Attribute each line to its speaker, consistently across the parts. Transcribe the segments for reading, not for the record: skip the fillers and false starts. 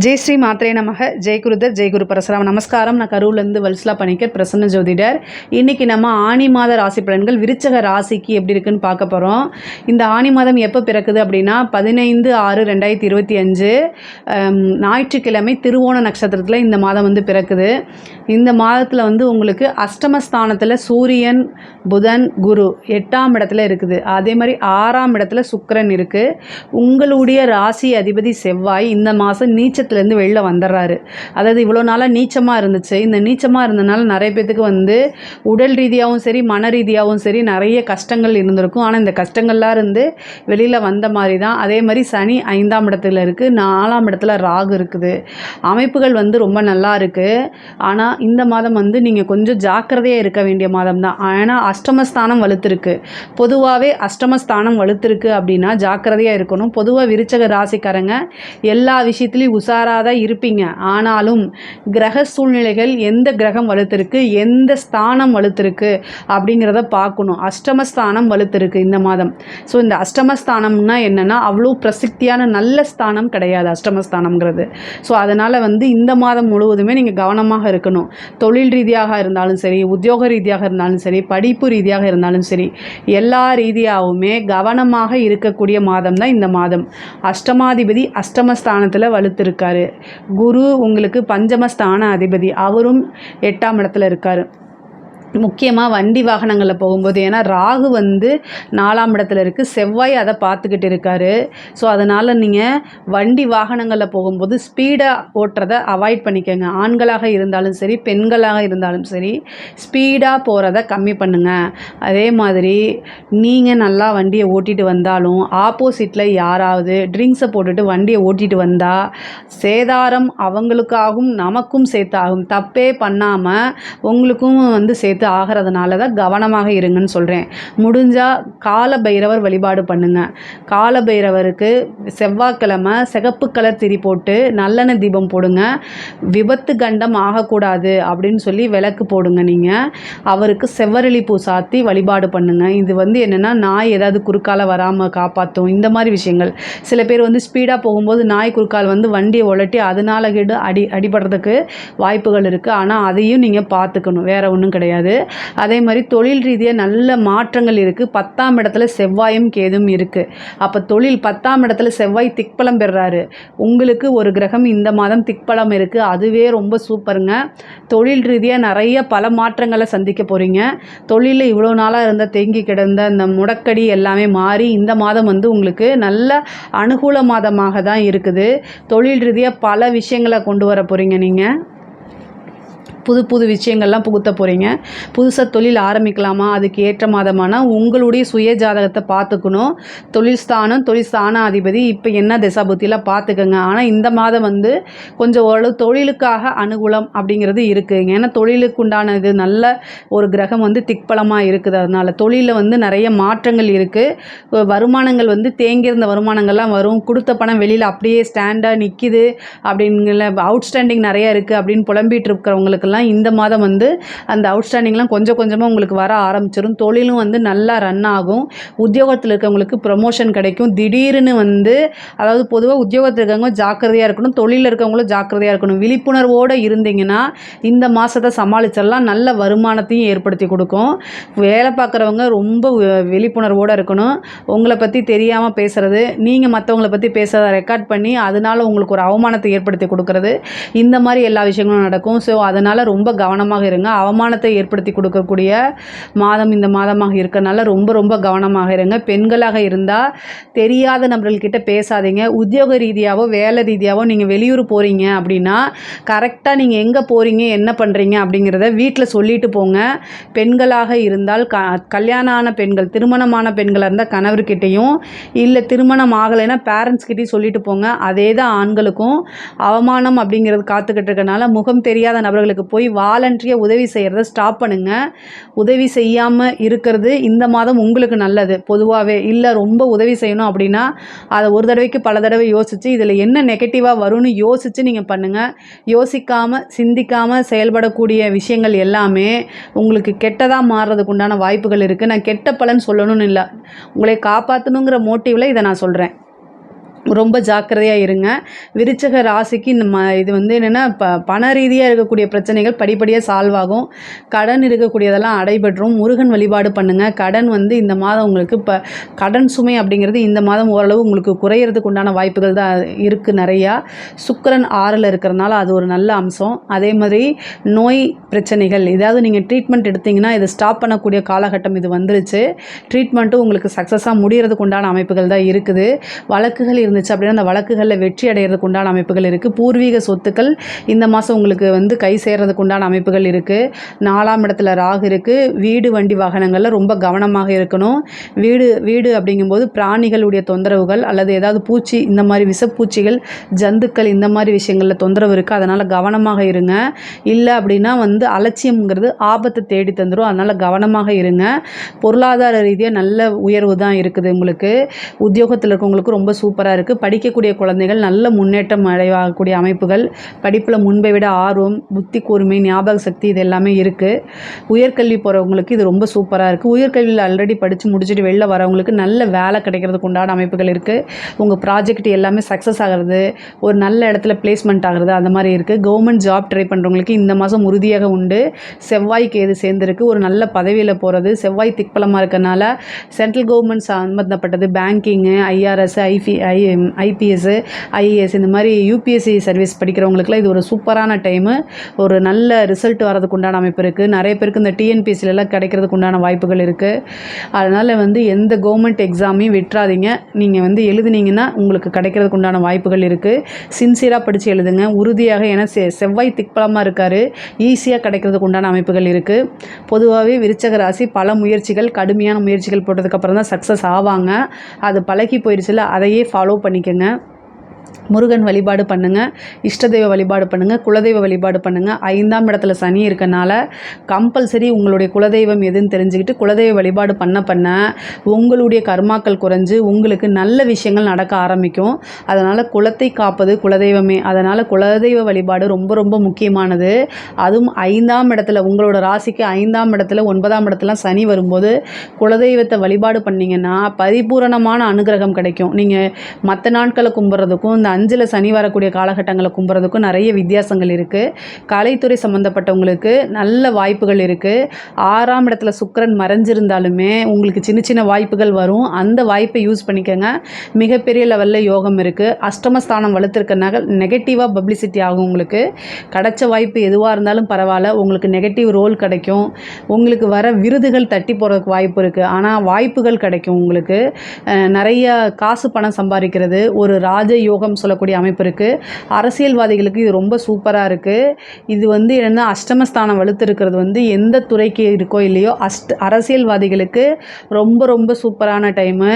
Speaker 1: ஜெய் ஸ்ரீ மாத்ரே நமக. ஜெய் குருதர், ஜெய் குரு பரசுராம். நமஸ்காரம். நான் கரூர்லேருந்து வல்சலா பணிக்கர், பிரசன்ன ஜோதிடர். இன்றைக்கி நம்ம ஆனி மாத ராசி பலன்கள் விருச்சக ராசிக்கு எப்படி இருக்குன்னு பார்க்க போகிறோம். இந்த ஆனி மாதம் எப்போ பிறக்குது அப்படின்னா 15/6/2025 ஞாயிற்றுக்கிழமை திருவோண நட்சத்திரத்தில் இந்த மாதம் வந்து பிறக்குது. இந்த மாதத்தில் வந்து உங்களுக்கு அஷ்டமஸ்தானத்தில் சூரியன், புதன், குரு 8ஆம் இடத்துல இருக்குது. அதே மாதிரி 6ஆம் இடத்துல சுக்கிரன் இருக்குது. உங்களுடைய ராசி அதிபதி செவ்வாய் இந்த மாதம் நீச்சத்துலேருந்து வெளில வந்துடுறாரு. அதாவது இவ்வளோ நாளாக நீச்சமாக இருந்துச்சு. இந்த நீச்சமாக இருந்ததுனால நிறைய பேத்துக்கு வந்து உடல் ரீதியாகவும் சரி, மன ரீதியாகவும் சரி நிறைய கஷ்டங்கள் இருந்திருக்கும். ஆனால் இந்த கஷ்டங்கள்லாம் இருந்து வெளியில் வந்த மாதிரி தான். அதே மாதிரி சனி 5ஆம் இடத்துல இருக்குது, 4ஆம் இடத்துல ராகு இருக்குது. அமைப்புகள் வந்து ரொம்ப நல்லா இருக்குது. ஆனால் இந்த மாதம் வந்து நீங்கள் கொஞ்சம் ஜாக்கிரதையாக இருக்க வேண்டிய மாதம் தான். ஏன்னா அஷ்டமஸ்தானம் வலுத்திருக்கு. பொதுவாகவே அஷ்டமஸ்தானம் வலுத்திருக்கு அப்படின்னா ஜாக்கிரதையாக இருக்கணும். பொதுவாக விருச்சக ராசிக்காரங்க எல்லா விஷயத்துலையும் உஷாராக தான் இருப்பீங்க. ஆனாலும் கிரக சூழ்நிலைகள், எந்த கிரகம் வலுத்திருக்கு, எந்த ஸ்தானம் வலுத்திருக்கு அப்படிங்கிறத பார்க்கணும். அஷ்டமஸ்தானம் வலுத்திருக்கு இந்த மாதம். ஸோ இந்த அஷ்டமஸ்தானம்னா என்னென்னா அவ்வளோ பிரசித்தியான நல்ல ஸ்தானம் கிடையாது அஷ்டமஸ்தானம்ங்கிறது. ஸோ அதனால் வந்து இந்த மாதம் முழுவதுமே நீங்கள் கவனமாக இருக்கணும். தொழில் ரீதியாக இருந்தாலும் சரி, உத்தியோக ரீதியாக இருந்தாலும் சரி, படிப்பு ரீதியாக இருந்தாலும் சரி, எல்லா ரீதியாகவுமே கவனமாக இருக்கக்கூடிய மாதம் தான் இந்த மாதம். அஷ்டமாதிபதி அஷ்டமஸ்தானத்தில் வலுத்திருக்காரு. குரு உங்களுக்கு பஞ்சமஸ்தான அதிபதி, அவரும் 8ஆம் இடத்துல இருக்கார். முக்கியமாக வண்டி வாகனங்களில் போகும்போது, ஏன்னா ராகு வந்து 4ஆம் இடத்துல இருக்குது, செவ்வாய் அதை பார்த்துக்கிட்டு இருக்காரு. ஸோ அதனால் நீங்கள் வண்டி வாகனங்களில் போகும்போது ஸ்பீடாக ஓட்டுறதை அவாய்ட் பண்ணிக்கோங்க. ஆண்களாக இருந்தாலும் சரி, பெண்களாக இருந்தாலும் சரி, ஸ்பீடாக போகிறத கம்மி பண்ணுங்கள். அதே மாதிரி நீங்கள் நல்லா வண்டியை ஓட்டிகிட்டு வந்தாலும் ஆப்போசிட்டில் யாராவது ட்ரிங்க்ஸை போட்டுட்டு வண்டியை ஓட்டிகிட்டு வந்தால் சேதாரம் அவங்களுக்காகவும் நமக்கும் சேர்த்தாகும். தப்பே பண்ணாமல் உங்களுக்கும் வந்து சேர்த்து ஆகிறதுனால தான் கவனமாக இருங்கன்னு சொல்கிறேன். முடிஞ்சால் கால பைரவர் வழிபாடு பண்ணுங்கள். கால பைரவருக்கு செவ்வாய்க்கிழமை சிகப்பு கலர் திரி போட்டு நல்லெண்ணெய் தீபம் போடுங்க. விபத்து கண்டம் ஆகக்கூடாது அப்படின்னு சொல்லி விளக்கு போடுங்க. நீங்கள் அவருக்கு செவ்வரளி பூ சாத்தி வழிபாடு பண்ணுங்கள். இது வந்து என்னென்னா நாய் ஏதாவது குறுக்கால வராமல் காப்பாற்றும். இந்த மாதிரி விஷயங்கள். சில பேர் வந்து ஸ்பீடாக போகும்போது நாய் குறுக்கால் வந்து வண்டியை உலட்டி அதனால் அடிபடுறதுக்கு வாய்ப்புகள் இருக்குது. ஆனால் அதையும் நீங்கள் பார்த்துக்கணும், வேறு ஒன்றும் கிடையாது. அதே மாதிரி தொழில் ரீதியாக நல்ல மாற்றங்கள் இருக்குது. 10ஆம் இடத்துல செவ்வாயும் கேதும் இருக்குது. அப்போ தொழில் 10ஆம் இடத்துல செவ்வாய் திக்பலம் பெறுறாரு. உங்களுக்கு ஒரு கிரகம் இந்த மாதம் திக்பலம் இருக்குது. அதுவே ரொம்ப சூப்பருங்க. தொழில் ரீதியாக நிறைய பல மாற்றங்களை சந்திக்க போகிறீங்க. தொழிலில் இவ்வளோ நாளாக இருந்த தேங்கி கிடந்த இந்த முடக்கடி எல்லாமே மாறி இந்த மாதம் வந்து உங்களுக்கு நல்ல அனுகூல மாதமாக தான் இருக்குது. தொழில் ரீதியாக பல விஷயங்களை கொண்டு வர போகிறீங்க. நீங்கள் புது விஷயங்கள்லாம் புகுத்த போகிறீங்க. புதுசாக தொழில் ஆரம்பிக்கலாமா, அதுக்கு ஏற்ற மாதமான உங்களுடைய சுய ஜாதகத்தை பார்த்துக்கணும். தொழில் ஸ்தான அதிபதி இப்போ என்ன திசாபுத்தியில் பார்த்துக்கோங்க. ஆனால் இந்த மாதம் வந்து கொஞ்சம் ஓரளவு தொழிலுக்காக அனுகூலம் அப்படிங்கிறது இருக்குதுங்க. ஏன்னா தொழிலுக்கு உண்டான இது நல்ல ஒரு கிரகம் வந்து திக்பலமாக இருக்குது. அதனால் தொழிலில் வந்து நிறைய மாற்றங்கள் இருக்குது. வருமானங்கள் வந்து தேங்கியிருந்த வருமானங்கள்லாம் வரும். கொடுத்த பணம் வெளியில் அப்படியே ஸ்டாண்டாக நிற்கிது அப்படிங்கிற அவுட்ஸ்டாண்டிங் நிறையா இருக்குது அப்படின்னு புலம்பிகிட்டு இருக்கிறவங்களுக்கு இந்த மாதம் வந்து அந்த அவுட்ஸ்டாண்டிங்லாம் கொஞ்சம் கொஞ்சமாக உங்களுக்கு வர ஆரம்பிச்சிடும். தொழிலும் வந்து நல்லா ரன் ஆகும். உத்தியோகத்தில் இருக்கவங்களுக்கு ப்ரமோஷன் கிடைக்கும். திடீர்னு வந்து, அதாவது பொதுவாக உத்தியோகத்தில் இருக்கவங்க ஜாக்கிரதையாக இருக்கணும், தொழிலில் இருக்கவங்களும் ஜாக்கிரதையாக இருக்கணும். விழிப்புணர்வோடு இருந்தீங்கன்னா இந்த மாதத்தை சமாளிச்சிடலாம். நல்ல வருமானத்தையும் ஏற்படுத்தி கொடுக்கும். வேலை பார்க்குறவங்க ரொம்ப விழிப்புணர்வோடு இருக்கணும். உங்களை பற்றி தெரியாமல் பேசுகிறது, நீங்கள் மற்றவங்களை பற்றி பேசுகிறத ரெக்கார்ட் பண்ணி அதனால் உங்களுக்கு ஒரு அவமானத்தை ஏற்படுத்தி கொடுக்கறது, இந்த மாதிரி எல்லா விஷயங்களும் நடக்கும். ஸோ அதனால் ரொம்ப கவனமாக இருங்க. அவமானத்தை ஏற்படுத்தி கொடுக்கக்கூடிய மாதம் இந்த மாதமாக இருக்கிறனால ரொம்ப கவனமாக இருங்க. பெண்களாக இருந்தால் தெரியாத நபர்கள்கிட்ட பேசாதீங்க. உத்தியோக ரீதியாகவோ வேலை ரீதியாகவோ நீங்கள் வெளியூர் போகிறீங்க அப்படின்னா கரெக்டாக நீங்கள் எங்கே போகிறீங்க, என்ன பண்ணுறீங்க அப்படிங்கிறத வீட்டில் சொல்லிட்டு போங்க. பெண்களாக இருந்தால் கல்யாணம் ஆன பெண்கள், திருமணமான பெண்களாக இருந்தால் கணவர்கிட்டையும், இல்லை திருமணம் ஆகலைன்னா பேரண்ட்ஸ்கிட்டையும் சொல்லிட்டு போங்க. அதே தான் ஆண்களுக்கும். அவமானம் அப்படிங்கிறது காத்துக்கிட்டு இருக்கனால முகம் தெரியாத நபர்களுக்கு போய் வாலண்டரியாக உதவி செய்கிறத ஸ்டாப் பண்ணுங்கள். உதவி செய்யாமல் இருக்கிறது இந்த மாதம் உங்களுக்கு நல்லது பொதுவாகவே. இல்லை ரொம்ப உதவி செய்யணும் அப்படின்னா அதை ஒரு தடவைக்கு பல தடவை யோசித்து இதில் என்ன நெகட்டிவாக வரும்னு யோசித்து நீங்கள் பண்ணுங்கள். யோசிக்காமல் சிந்திக்காமல் செயல்படக்கூடிய விஷயங்கள் எல்லாமே உங்களுக்கு கெட்டதாக மாறுறதுக்கு உண்டான வாய்ப்புகள் இருக்குது. நான் கெட்ட பலன் சொல்லணும்னு இல்லை, உங்களை காப்பாற்றணுங்கிற மோட்டிவில் இதை நான் சொல்கிறேன். ரொம்ப ஜாக்கிரதையாக இருங்க. விருச்சக ராசிக்கு இது வந்து என்னென்னா பண ரீதியாக இருக்கக்கூடிய பிரச்சனைகள் படிப்படியாக சால்வ் ஆகும். கடன் இருக்கக்கூடியதெல்லாம் அடைபெற்றும். முருகன் வழிபாடு பண்ணுங்கள். கடன் வந்து இந்த மாதம் உங்களுக்கு இப்போ கடன் சுமை அப்படிங்கிறது இந்த மாதம் ஓரளவு உங்களுக்கு குறையிறதுக்கு உண்டான வாய்ப்புகள் தான் இருக்குது நிறையா. சுக்கிரன் 6ல் இருக்கிறனால அது ஒரு நல்ல அம்சம். அதே மாதிரி நோய் பிரச்சனைகள் ஏதாவது நீங்கள் ட்ரீட்மெண்ட் எடுத்திங்கன்னா இதை ஸ்டாப் பண்ணக்கூடிய காலகட்டம் இது வந்துருச்சு. ட்ரீட்மெண்ட்டும் உங்களுக்கு சக்ஸஸாக முடிகிறதுக்கு உண்டான அமைப்புகள் தான் இருக்குது. வழக்குகள் இருந்துச்சு அப்படின்னா அந்த வழக்குகளில் வெற்றி அடைகிறதுக்கு உண்டான அமைப்புகள் இருக்குது. பூர்வீக சொத்துக்கள் இந்த மாதம் உங்களுக்கு வந்து கை சேர்றதுக்கு உண்டான அமைப்புகள் இருக்குது. 4ஆம் இடத்துல ராகு இருக்குது. வீடு வண்டி வாகனங்களில் ரொம்ப கவனமாக இருக்கணும். வீடு அப்படிங்கும்போது பிராணிகளுடைய தொந்தரவுகள் அல்லது ஏதாவது பூச்சி இந்த மாதிரி விஷப்பூச்சிகள் ஜந்துக்கள் இந்த மாதிரி விஷயங்களில் தொந்தரவு இருக்குது. அதனால் கவனமாக இருங்க. இல்லை அப்படின்னா வந்து அலட்சியம்ங்கிறது ஆபத்தை தேடி தந்துடும். அதனால் கவனமாக இருங்க. பொருளாதார ரீதியாக நல்ல உயர்வு தான் இருக்குது. உங்களுக்கு உத்தியோகத்தில் இருக்கவங்களுக்கு ரொம்ப சூப்பராக இருக்குது. படிக்கக்கூடிய குழந்தைகள் நல்ல முன்னேற்றம் அடையக்கூடிய அமைப்புகள். படிப்பில் முன்பை விட ஆர்வம், புத்தி கூர்மை, ஞாபக சக்தி இது எல்லாமே இருக்குது. உயர்கல்வி போகிறவங்களுக்கு இது ரொம்ப சூப்பராக இருக்குது. உயர்கல்வியில் ஆல்ரெடி படித்து முடிச்சுட்டு வெளில வரவங்களுக்கு நல்ல வேலை கிடைக்கிறதுக்கு உண்டான அமைப்புகள் இருக்குது. உங்கள் ப்ராஜெக்ட் எல்லாமே சக்ஸஸ் ஆகிறது, ஒரு நல்ல இடத்துல பிளேஸ்மெண்ட் ஆகிறது அந்த மாதிரி இருக்குது. கவர்மெண்ட் ஜாப் ட்ரை பண்ணுறவங்களுக்கு இந்த மாதம் உறுதியாக உண்டு. செவ்வாய்க்கு எது சேர்ந்துருக்கு, ஒரு நல்ல பதவியில் போகிறது. செவ்வாய் திக்பலமாக இருக்கிறனால சென்ட்ரல் கவர்மெண்ட் சம்மந்தப்பட்டது பேங்கிங்கு, ஐஆர்எஸ், ஐபிஎஸ், ஐஏஎஸ் இந்த மாதிரி யூபிஎஸ்சி சர்வீஸ் படிக்கிறவங்களுக்குலாம் இது ஒரு சூப்பரான டைமு. ஒரு நல்ல ரிசல்ட் வரதுக்கு உண்டான அமைப்பு இருக்குது. நிறைய பேருக்கு இந்த டிஎன்பிஎஸ்சிலெலாம் கிடைக்கிறதுக்கு உண்டான வாய்ப்புகள் இருக்குது. அதனால் வந்து எந்த கவர்மெண்ட் எக்ஸாமையும் விட்டுறாதீங்க. நீங்கள் வந்து எழுதுனீங்கன்னா உங்களுக்கு கிடைக்கிறதுக்கு உண்டான வாய்ப்புகள் இருக்குது. சின்சியராக படித்து எழுதுங்க உறுதியாக. ஏன்னா செவ்வாய் திக்பலமாக இருக்கார். ஈஸியாக கிடைக்கிறதுக்கு உண்டான அமைப்புகள் இருக்குது. பொதுவாகவே விருச்சக ராசி பல முயற்சிகள், கடுமையான முயற்சிகள் போட்டதுக்கப்புறம் தான் சக்ஸஸ் ஆவாங்க. அது பழகி போயிடுச்சுல, அதையே ஃபாலோ பண்ணிக்கோங்க. முருகன் வழிபாடு பண்ணுங்கள். இஷ்ட தெய்வ வழிபாடு பண்ணுங்கள். குலதெய்வ வழிபாடு பண்ணுங்கள். 5ஆம் இடத்துல சனி இருக்கனால கம்பல்சரி உங்களுடைய குலதெய்வம் எதுன்னு தெரிஞ்சுக்கிட்டு குலதெய்வ வழிபாடு பண்ண உங்களுடைய கர்மாக்கள் குறைஞ்சு உங்களுக்கு நல்ல விஷயங்கள் நடக்க ஆரம்பிக்கும். அதனால் குலத்தை காப்பது குலதெய்வமே. அதனால் குலதெய்வ வழிபாடு ரொம்ப ரொம்ப முக்கியமானது. அதுவும் 5ஆம் இடத்துல உங்களோட ராசிக்கு 5ஆம் இடத்துல 9ஆம் இடத்துல சனி வரும்போது குலதெய்வத்தை வழிபாடு பண்ணிங்கன்னா பரிபூரணமான அனுகிரகம் கிடைக்கும். நீங்கள் மற்ற நாட்களை கும்பிட்றதுக்கும் இந்த 5ல் சனி வரக்கூடிய காலகட்டங்களை கும்புறதுக்கும் நிறைய வித்தியாசங்கள் இருக்குது. கலைத்துறை சம்மந்தப்பட்டவங்களுக்கு நல்ல வாய்ப்புகள் இருக்குது. 6ஆம் இடத்துல சுக்கிரன் மறைஞ்சிருந்தாலுமே உங்களுக்கு சின்ன சின்ன வாய்ப்புகள் வரும். அந்த வாய்ப்பை யூஸ் பண்ணிக்கோங்க. மிகப்பெரிய லெவலில் யோகம் இருக்குது. அஷ்டமஸ்தானம் வலுத்திருக்கனால நெகட்டிவாக பப்ளிசிட்டி ஆகும். உங்களுக்கு கிடைச்ச வாய்ப்பு எதுவாக இருந்தாலும் பரவாயில்ல, உங்களுக்கு நெகட்டிவ் ரோல் கிடைக்கும். உங்களுக்கு வர விருதுகள் தட்டி போகிறதுக்கு வாய்ப்பு இருக்குது. ஆனால் வாய்ப்புகள் கிடைக்கும். உங்களுக்கு நிறைய காசு பணம் சம்பாதிக்கிறது, ஒரு ராஜ யோகம் சொல்லக்கூடிய அமைப்பு இருக்குது. அரசியல்வாதிகளுக்கு இது ரொம்ப சூப்பராக இருக்குது. இது வந்து என்னென்னா அஷ்டமஸ்தானம் வலுத்து இருக்கிறது வந்து எந்த துறைக்கு இருக்கோ இல்லையோ அரசியல்வாதிகளுக்கு ரொம்ப ரொம்ப சூப்பரான டைமு.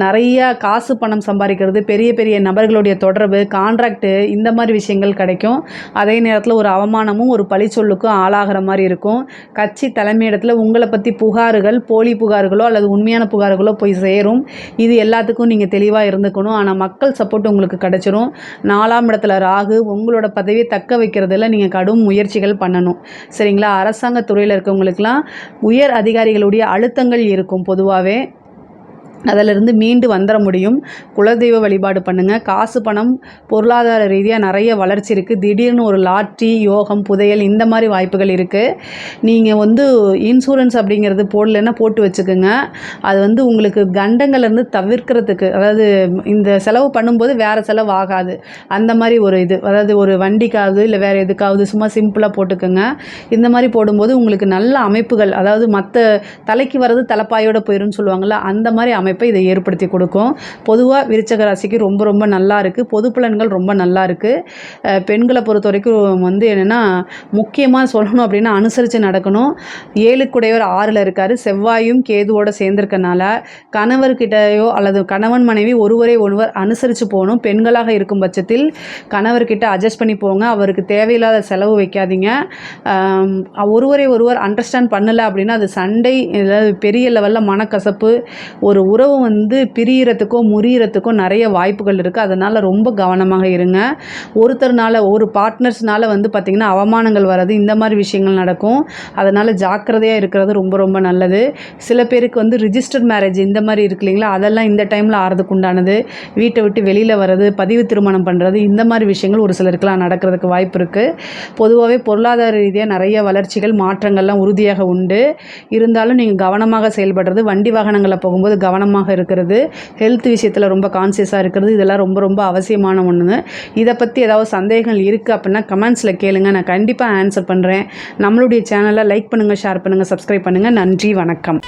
Speaker 1: நிறைய காசு பணம் சம்பாதிக்கிறது, பெரிய பெரிய நபர்களுடைய தொடர்பு, கான்ட்ராக்டு இந்த மாதிரி விஷயங்கள் கிடைக்கும். அதே நேரத்தில் ஒரு அவமானமும் ஒரு பழிச்சொல்லுக்கும் ஆளாகிற மாதிரி இருக்கும். கட்சி தலைமையிடத்தில் உங்களை பற்றி புகார்கள், போலி புகார்களோ அல்லது உண்மையான புகார்களோ போய் சேரும். இது எல்லாத்துக்கும் நீங்கள் தெளிவாக இருந்துக்கணும். ஆனால் மக்கள் சப்போர்ட் உங்களுக்கு கிடைச்சிரும். 4ஆம் இடத்துல ராகு உங்களோட பதவியை தக்க வைக்கிறதுல நீங்கள் கடும் முயற்சிகள் பண்ணணும். சரிங்களா? அரசாங்க துறையில் இருக்கவங்களுக்கெல்லாம் உயர் அதிகாரிகளுடைய அழுத்தங்கள் இருக்கும். பொதுவாகவே அதிலிருந்து மீண்டு வந்துட முடியும். குலதெய்வ வழிபாடு பண்ணுங்கள். காசு பணம் பொருளாதார ரீதியாக நிறைய வளர்ச்சி இருக்குது. திடீர்னு ஒரு லாட்ரி யோகம் புதையல் இந்த மாதிரி வாய்ப்புகள் இருக்குது. நீங்கள் வந்து இன்சூரன்ஸ் அப்படிங்கிறது போடலைன்னா போட்டு வச்சுக்கோங்க. அது வந்து உங்களுக்கு கண்டங்கள்லேருந்து தவிர்க்கிறதுக்கு, அதாவது இந்த செலவு பண்ணும்போது வேறு செலவு ஆகாது அந்த மாதிரி ஒரு இது. அதாவது ஒரு வண்டிக்காவது இல்லை வேறு எதுக்காவது சும்மா சிம்பிளாக போட்டுக்கோங்க. இந்த மாதிரி போடும்போது உங்களுக்கு நல்ல அமைப்புகள், அதாவது மற்ற தலைக்கு வர்றது தலைப்பாயோடு போயிடும்னு சொல்லுவாங்கள்ல, அந்த மாதிரி அமைப்பை இதை ஏற்படுத்தி கொடுக்கும். பொதுவாக விருச்சக ராசிக்கு ரொம்ப ரொம்ப நல்லா இருக்குது. பொது பலன்கள் ரொம்ப நல்லா இருக்குது. பெண்களை பொறுத்த வரைக்கும் வந்து என்னென்னா, முக்கியமாக சொல்லணும் அப்படின்னா அனுசரித்து நடக்கணும். 7க்குடையவர் 6ல் இருக்கார். செவ்வாயும் கேதுவோட சேர்ந்திருக்கனால கணவர்கிட்டயோ அல்லது கணவன் மனைவி ஒருவரை ஒருவர் அனுசரித்து போகணும். பெண்களாக இருக்கும் பட்சத்தில் கணவர்கிட்ட அட்ஜஸ்ட் பண்ணி போங்க. அவருக்கு தேவையில்லாத செலவு வைக்காதீங்க. ஒருவரை ஒருவர் அண்டர்ஸ்டாண்ட் பண்ணலை அப்படின்னா அது சண்டை, ஏதாவது பெரிய லெவலில் மனக்கசப்பு, ஒரு உறவு வந்து பிரியறதுக்கோ முறியறதுக்கோ நிறைய வாய்ப்புகள் இருக்குது. அதனால் ரொம்ப கவனமாக இருங்க. ஒருத்தர்னால ஒரு பார்ட்னர்ஸ்னால வந்து பார்த்திங்கன்னா அவமானங்கள் வர்றது, இந்த மாதிரி விஷயங்கள் நடக்கும். அதனால் ஜாக்கிரதையாக இருக்கிறது ரொம்ப ரொம்ப நல்லது. சில பேருக்கு வந்து ரிஜிஸ்டர்ட் மேரேஜ் இந்த மாதிரி இருக்கு இல்லைங்களா, அதெல்லாம் இந்த டைமில் ஆறதுக்கு உண்டானது. வீட்டை விட்டு வெளியில் வர்றது, பதிவு திருமணம் பண்ணுறது, இந்த மாதிரி விஷயங்கள் ஒரு சிலருக்குலாம் நடக்கிறதுக்கு வாய்ப்பு இருக்குது. பொதுவாகவே பொருளாதார ரீதியாக நிறைய வளர்ச்சிகள் மாற்றங்கள்லாம் உறுதியாக உண்டு. இருந்தாலும் நீங்கள் கவனமாக செயல்படுறது, வண்டி வாகனங்களில் போகும்போது கவனமாக இருக்கிறது, ஹெல்த் விஷயத்தில் ரொம்ப கான்சியஸாக இருக்கிறது, இதெல்லாம் ரொம்ப ரொம்ப அவசியமான ஒன்று. இதை பற்றி ஏதாவது சந்தேகங்கள் இருக்குது அப்படின்னா கமெண்ட்ஸில் கேளுங்க, நான் கண்டிப்பாக ஆன்சர் பண்ணுறேன். நம்மளுடைய சேனலை லைக் பண்ணுங்கள், ஷேர் பண்ணுங்கள், சப்ஸ்கிரைப் பண்ணுங்கள். நன்றி, வணக்கம்.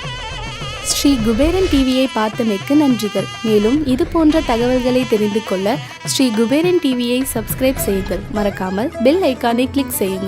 Speaker 2: ஸ்ரீ குபேரன் டிவியை பார்த்தமைக்கு நன்றிகள். மேலும் இது போன்ற தகவல்களை தெரிந்து கொள்ள ஸ்ரீ குபேரன் டிவியை சப்ஸ்கிரைப் செய்யுங்கள். மறக்காமல் பெல் ஐக்கானை கிளிக் செய்யுங்கள்.